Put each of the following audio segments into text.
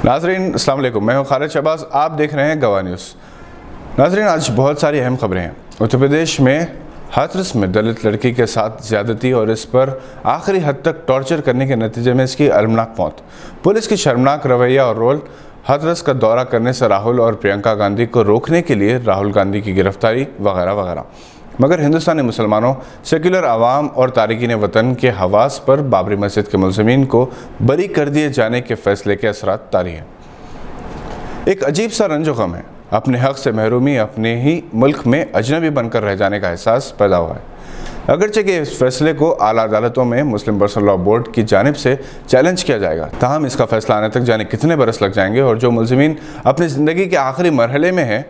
नाजरीन अस्सलाम वालेकुम, मैं हूं खालिद शहबाज। आप देख रहे हैं गवाह न्यूज़। नाजरीन, आज बहुत सारी अहम खबरें हैं। उत्तर प्रदेश में हाथरस में दलित लड़की के साथ ज्यादती और इस पर आखिरी हद तक टॉर्चर करने के नतीजे में इसकी अलमनाक मौत, पुलिस की शर्मनाक रवैया और रोल, हाथरस का दौरा करने से राहुल और प्रियंका गांधी को रोकने के लिए राहुल गांधी की गिरफ्तारी वगैरह वगैरह। मगर हिंदुस्तानी मुसलमानों, सेक्युलर आवाम और तारिकीन वतन के हवास पर बाबरी मस्जिद के मुलज़िमीन को बरी कर दिए जाने के फैसले के असरात तारी हैं। एक अजीब सा रंजो गम है, अपने हक से महरूमी, अपने ही मुल्क में अजनबी बनकर रह जाने का एहसास पैदा हुआ है। अगरचे कि इस फैसले को आला अदालतों में मुस्लिम पर्सनल लॉ बोर्ड की जानिब से चैलेंज किया जाएगा, ताहम इसका फैसला आने तक जाने कितने बरस लग जाएंगे और जो मुलज़िमीन अपनी ज़िंदगी के आखिरी मरहले में हैं,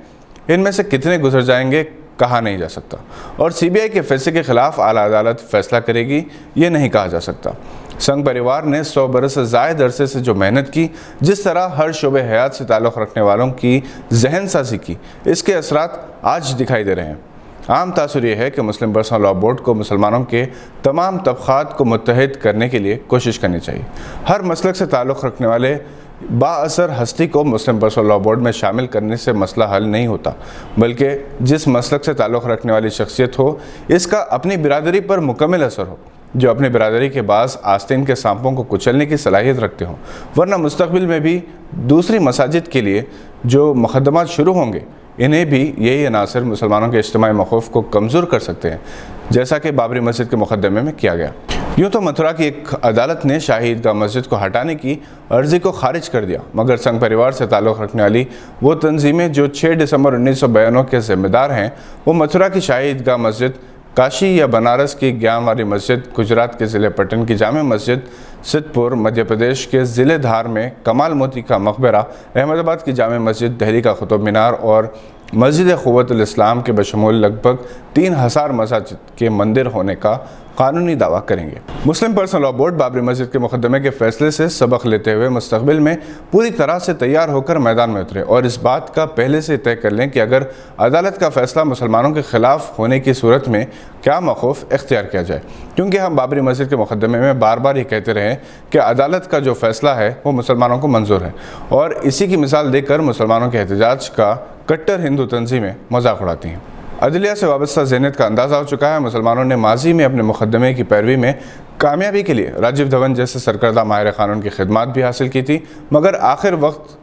इनमें से कितने गुजर जाएंगे कहा नहीं जा सकता। और सीबीआई के फैसले के खिलाफ आला अदालत फैसला करेगी, ये नहीं कहा जा सकता। संघ परिवार ने 100 बरस से ज़ायद अरसे से जो मेहनत की, जिस तरह हर शोबे हयात से ताल्लुक़ रखने वालों की जहन साजी की, इसके असरात आज दिखाई दे रहे हैं। आम तासुर यह है कि मुस्लिम पर्सनल लॉ बोर्ड को मुसलमानों के तमाम तबक़ात को मुत्तहिद करने के लिए कोशिश करनी चाहिए। हर मसलक से ताल्लुक़ रखने वाले बाअसर हस्ती को मुस्लिम पर्सनल लॉ बोर्ड में शामिल करने से मसला हल नहीं होता, बल्कि जिस मसलक से ताल्लुक़ रखने वाली शख्सियत हो, इसका अपनी बिरादरी पर मुकम्मल असर हो, जो अपनी बिरादरी के बाज़ आस्तीन के सांपों को कुचलने की सलाहियत रखते हों। वरना मुस्तक़बिल में भी दूसरी मसाजिद के लिए जो मुक़दमात शुरू होंगे, इन्हें भी यही अनासर मुसलमानों के इज्तिमाई मखौफ को कमज़ोर कर सकते हैं, जैसा कि बाबरी मस्जिद के मुक़दमे में किया गया। यूँ तो मथुरा की एक अदालत ने शाही ईदगाह मस्जिद को हटाने की अर्जी को खारिज कर दिया, मगर संघ परिवार से ताल्लुक़ रखने वाली वो तंजीमें जो 6 दिसंबर 1992 के ज़िम्मेदार हैं, वो मथुरा की शाही ईदगाह मस्जिद, काशी या बनारस की ज्ञानवारी मस्जिद, गुजरात के ज़िले पटन की जामे मस्जिद, सिद्धपुर मध्य प्रदेश के ज़िले धार में कमाल मोती का मकबरा, अहमदाबाद की जामे मस्जिद, दिल्ली का कुतुब मीनार और मस्जिद क़ुव्वतुल इस्लाम के बशमूल लगभग 3000 मसाजिद के मंदिर होने का कानूनी दावा करेंगे। मुस्लिम पर्सनल लॉ बोर्ड बाबरी मस्जिद के मुकदमे के फैसले से सबक लेते हुए मुस्तकबिल में पूरी तरह से तैयार होकर मैदान में उतरे और इस बात का पहले से तय कर लें कि अगर अदालत का फैसला मुसलमानों के खिलाफ होने की सूरत में क्या मखौफ इख्तियार किया जाए। क्योंकि हम बाबरी मस्जिद के मुकदमे में बार बार ये कहते रहे कि अदालत का जो फैसला है वो मुसलमानों को मंजूर है, और इसी की मिसाल देकर मुसलमानों के एहतजाज का कट्टर हिंदू तंजीमें मजाक उड़ाती हैं। अदलिया से वाबस्ता ज़हनियत का अंदाज़ा हो चुका है। मुसलमानों ने माजी में अपने मुकदमे की पैरवी में कामयाबी के लिए राजीव धवन जैसे सरकर्दा माहिर क़ानून की खिदमात भी हासिल की थी, मगर आखिर वक्त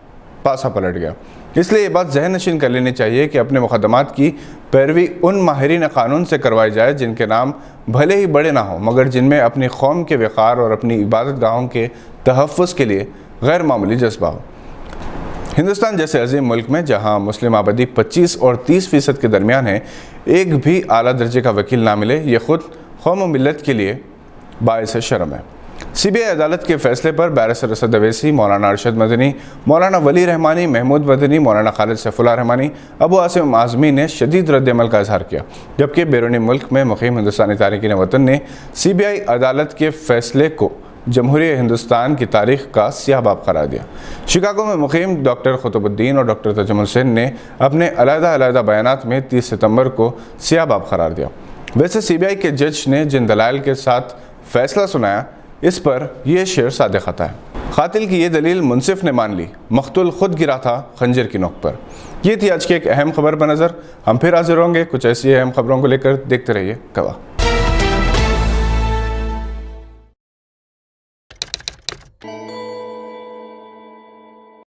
पासा पलट गया। इसलिए ये बात जहन नशीन कर लेनी चाहिए कि अपने मुकदमात की पैरवी उन माहिरीन क़ानून से करवाई जाए जिनके नाम भले ही बड़े ना हों, मगर जिनमें अपनी कौम के वक़ार और अपनी इबादत गाहों के तहफ़्फ़ुज़ के लिए गैर मामूली जज्बा हो। हिंदुस्तान जैसे अजीम मुल्क में जहां मुस्लिम आबादी 25 और 30% के दरमियान है, एक भी आला दर्जे का वकील ना मिले, ये ख़ुद कौम व मिल्लत के लिए बाइस शर्म है। सीबीआई अदालत के फैसले पर बैरिस्टर असद अवैसी, मौलाना अरशद मदनी, मौलाना वली रहमानी, महमूद मदनी, मौलाना खालिद सैफुल्लाह रहमानी, अबू आसिम आज़मी ने शदीद रद्द-ए-अमल का इजहार किया, जबकि बैरूनी मुल्क में मुक़ीम हिंदुस्तानी तारिकीन वतन ने सीबीआई अदालत के फैसले को जमहूरियत हिंदुस्तान की तारीख का स्याह बाब करार दिया। शिकागो में मुक़ीम डॉक्टर कुतुबुद्दीन और डॉक्टर तजुमुल हुसैन ने अपने अलग-अलग बयानात में 30 सितंबर को स्याह बाब करार दिया। वैसे सीबीआई के जज ने जिन दलाइल के साथ फैसला सुनाया, इस पर यह शेर सादिक़ आता है। कातिल की ये दलील मुनसिफ ने मान ली, मख्तूल खुद गिरा था खंजर की नोक पर। ये थी आज की एक अहम खबर पर नज़र। हम फिर हाजिर होंगे कुछ ऐसी अहम खबरों को लेकर। देखते रहिए गवाह।